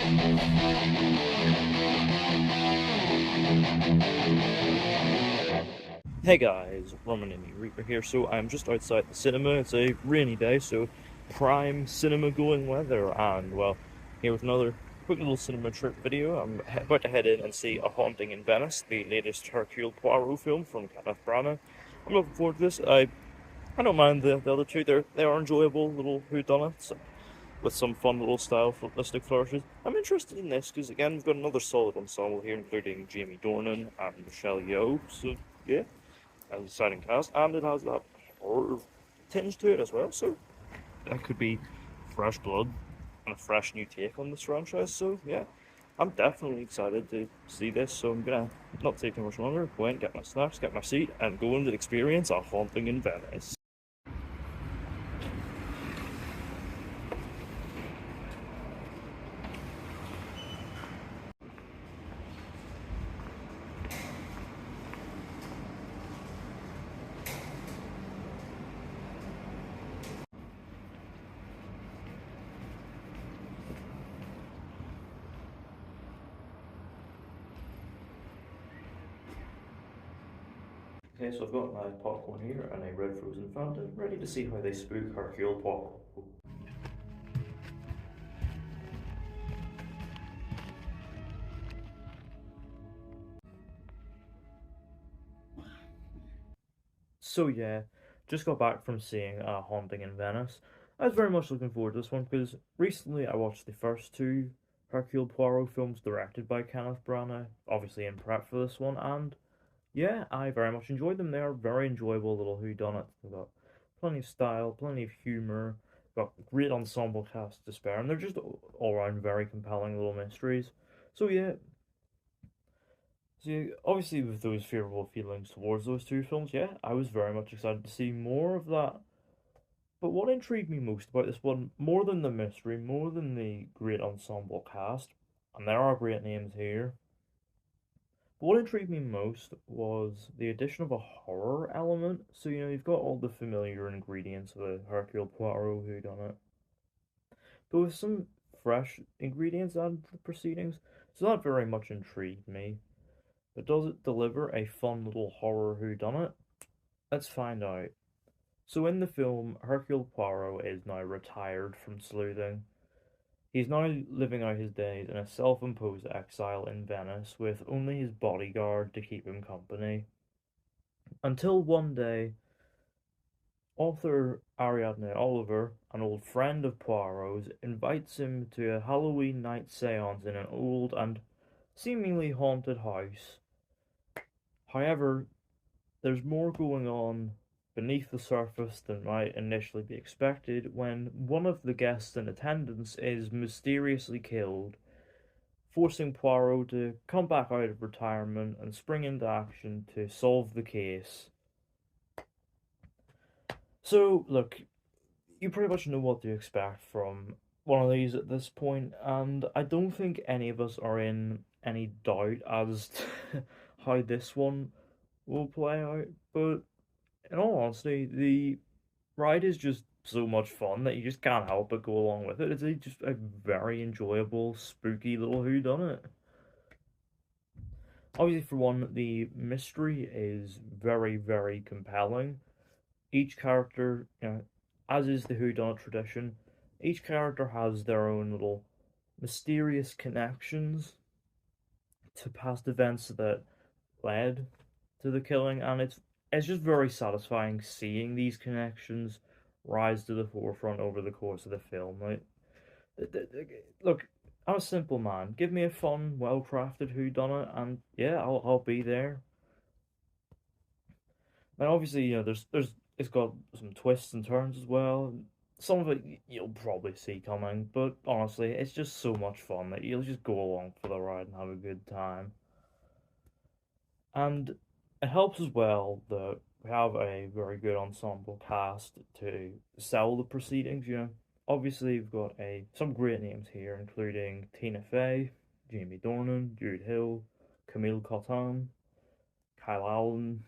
Hey guys, Roman and Reaper here. So I'm just outside the cinema. It's a rainy day, so prime cinema going weather. And well, here with another quick little cinema trip video. I'm about to head in and see A Haunting in Venice, the latest Hercule Poirot film from Kenneth Branagh. I'm looking forward to this. I don't mind the other two. They are enjoyable little whodunits with some fun little stylistic flourishes. I'm interested in this because again we've got another solid ensemble here, including Jamie Dornan and Michelle Yeoh. So yeah, an exciting cast, and it has that horror tinge to it as well. So that could be fresh blood and a fresh new take on this franchise. So yeah, I'm definitely excited to see this. So I'm gonna not take too much longer. Go in, get my snacks, get my seat, and go into the experience A Haunting in Venice. Okay, so I've got my popcorn here and a red frozen fountain, ready to see how they spook Hercule Poirot. So yeah, just got back from seeing Haunting in Venice. I was very much looking forward to this one because recently I watched the first two Hercule Poirot films directed by Kenneth Branagh, obviously in prep for this one, and yeah, I very much enjoyed them. They are very enjoyable little whodunits. They've got plenty of style, plenty of humor, got great ensemble cast to spare, and they're just all around very compelling little mysteries. So yeah, see, obviously with those favorable feelings towards those two films, yeah, I was very much excited to see more of that. But what intrigued me most about this one, more than the mystery, more than the great ensemble cast, and there are great names here, but what intrigued me most was the addition of a horror element. So, you've got all the familiar ingredients of a Hercule Poirot whodunit, but with some fresh ingredients added to the proceedings. So that very much intrigued me. But does it deliver a fun little horror whodunit? Let's find out. So in the film, Hercule Poirot is now retired from sleuthing. He's now living out his days in a self-imposed exile in Venice with only his bodyguard to keep him company. Until one day, author Ariadne Oliver, an old friend of Poirot's, invites him to a Halloween night seance in an old and seemingly haunted house. However, there's more going on beneath the surface than might initially be expected when one of the guests in attendance is mysteriously killed, forcing Poirot to come back out of retirement and spring into action to solve the case. So, look, you pretty much know what to expect from one of these at this point, and I don't think any of us are in any doubt as to how this one will play out. But in all honesty, the ride is just so much fun that you just can't help but go along with it. Just a very enjoyable, spooky little whodunit. Obviously, for one, the mystery is very, very compelling. Each character, as is the whodunit tradition, each character has their own little mysterious connections to past events that led to the killing, and it's just very satisfying seeing these connections rise to the forefront over the course of the film. Like, look, I'm a simple man. Give me a fun, well-crafted whodunit, and yeah, I'll be there. And obviously, it's got some twists and turns as well. Some of it you'll probably see coming, but honestly, it's just so much fun that you'll just go along for the ride and have a good time. And it helps as well that we have a very good ensemble cast to sell the proceedings. Obviously we've got a some great names here, including Tina Fey, Jamie Dornan, Jude Hill, Camille Cotton, Kyle Allen,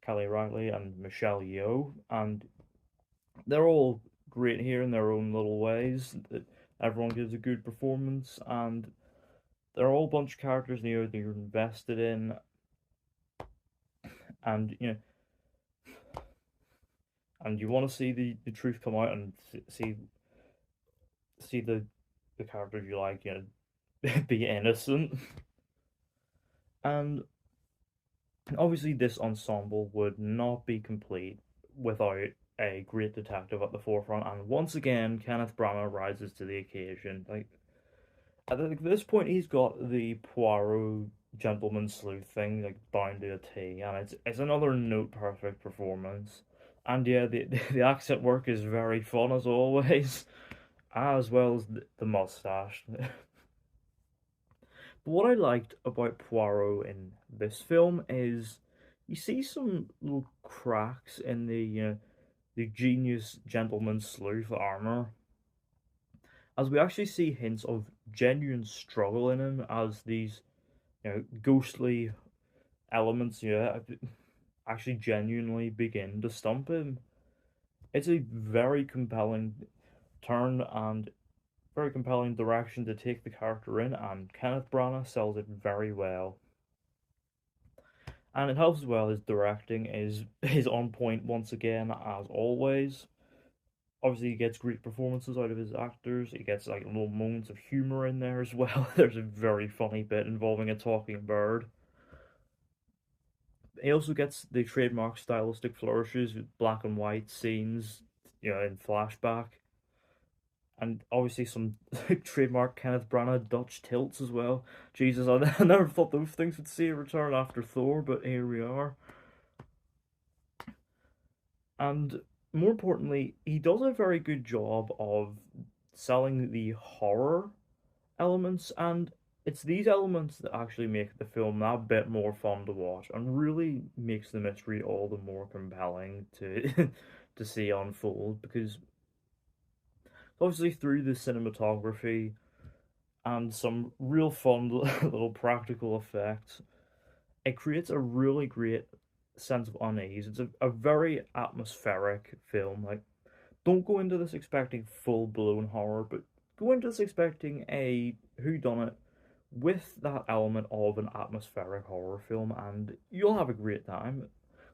Kelly Riley, and Michelle Yeoh, and they're all great here in their own little ways. Everyone gives a good performance, and they're all a bunch of characters that you're invested in, and and you want to see the truth come out and see the characters you like, be innocent. And obviously, this ensemble would not be complete without a great detective at the forefront. And once again, Kenneth Branagh rises to the occasion. Like at this point, he's got the Poirot gentleman sleuth thing like down to a T, and it's another note perfect performance. And yeah, the accent work is very fun as always, as well as the mustache. But what I liked about Poirot in this film is you see some little cracks in the genius gentleman sleuth armor, as we actually see hints of genuine struggle in him as these ghostly elements actually genuinely begin to stump him. It's a very compelling turn and very compelling direction to take the character in, and Kenneth Branagh sells it very well. And it helps as well. His directing is on point once again, as always. Obviously, he gets great performances out of his actors. He gets like little moments of humor in there as well. There's a very funny bit involving a talking bird. He also gets the trademark stylistic flourishes with black and white scenes, in flashback, and obviously some trademark Kenneth Branagh Dutch tilts as well. Jesus, I never thought those things would see a return after Thor, but here we are. And more importantly, he does a very good job of selling the horror elements, and it's these elements that actually make the film that bit more fun to watch and really makes the mystery all the more compelling to to see unfold, because obviously through the cinematography and some real fun little practical effects, it creates a really great sense of unease. It's a very atmospheric film. Like, don't go into this expecting full blown horror, but go into this expecting a whodunit with that element of an atmospheric horror film, and you'll have a great time.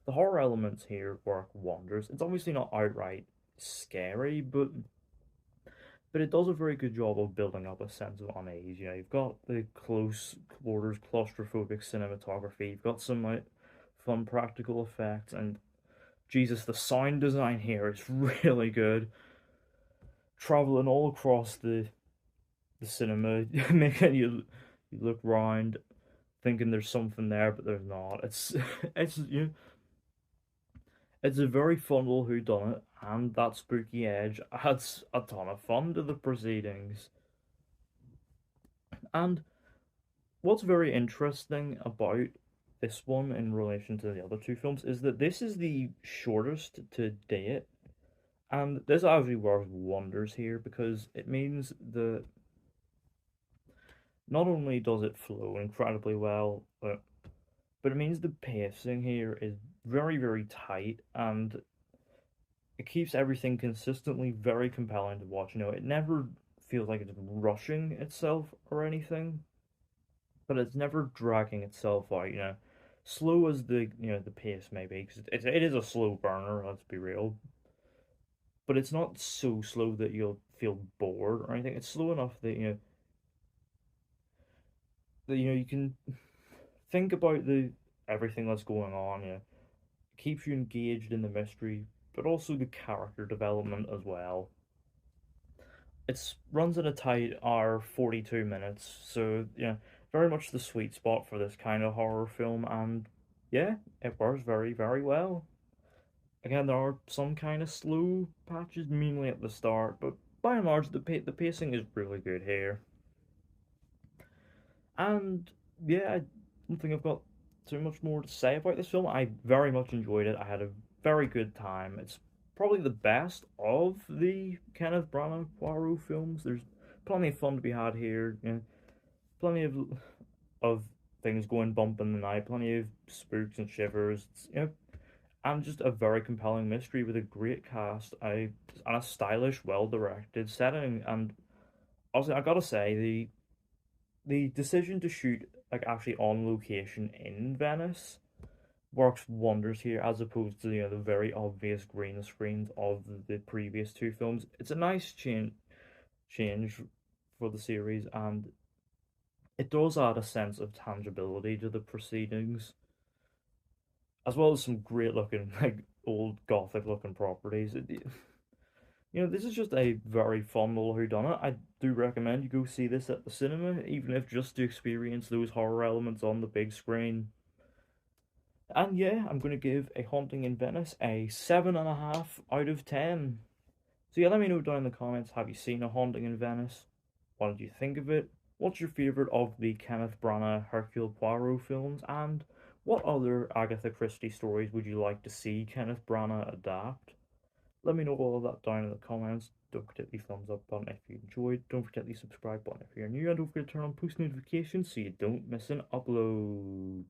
The horror elements here work wonders. It's obviously not outright scary, but it does a very good job of building up a sense of unease. You've got the close quarters, claustrophobic cinematography. You've got some like fun practical effects, and Jesus, the sound design here is really good. Traveling all across the cinema, making you look round, thinking there's something there, but there's not. It's it's a very fun little whodunit, and that spooky edge adds a ton of fun to the proceedings. And what's very interesting about this one in relation to the other two films is that this is the shortest to date, and this actually works wonders here because it means that not only does it flow incredibly well, but it means the pacing here is very, very tight, and it keeps everything consistently very compelling to watch. It never feels like it's rushing itself or anything, but it's never dragging itself out. Slow as the pace may be, because it is a slow burner. Let's be real, but it's not so slow that you'll feel bored or anything. It's slow enough that you can think about the everything that's going on. Keeps you engaged in the mystery, but also the character development as well. It runs at a tight hour 42 minutes, so very much the sweet spot for this kind of horror film, and yeah, it works very, very well. Again, there are some kind of slow patches, mainly at the start, but by and large, the pacing is really good here. And yeah, I don't think I've got too much more to say about this film. I very much enjoyed it. I had a very good time. It's probably the best of the Kenneth Branagh Poirot films. There's plenty of fun to be had here. Plenty of things going bump in the night. Plenty of spooks and shivers. And just a very compelling mystery with a great cast, and a stylish, well directed setting, and Also, I gotta say, the decision to shoot like actually on location in Venice works wonders here, as opposed to the very obvious green screens of the previous two films. It's a nice change for the series, and it does add a sense of tangibility to the proceedings, as well as some great looking like old gothic looking properties. This is just a very fun little whodunit. I do recommend you go see this at the cinema, even if just to experience those horror elements on the big screen. And yeah, I'm going to give A Haunting in Venice a 7.5 out of 10. So yeah, let me know down in the comments, have you seen A Haunting in Venice? What did you think of it? What's your favourite of the Kenneth Branagh Hercule Poirot films? And what other Agatha Christie stories would you like to see Kenneth Branagh adapt? Let me know all of that down in the comments. Don't forget the thumbs up button if you enjoyed. Don't forget the subscribe button if you're new. And don't forget to turn on post notifications so you don't miss an upload.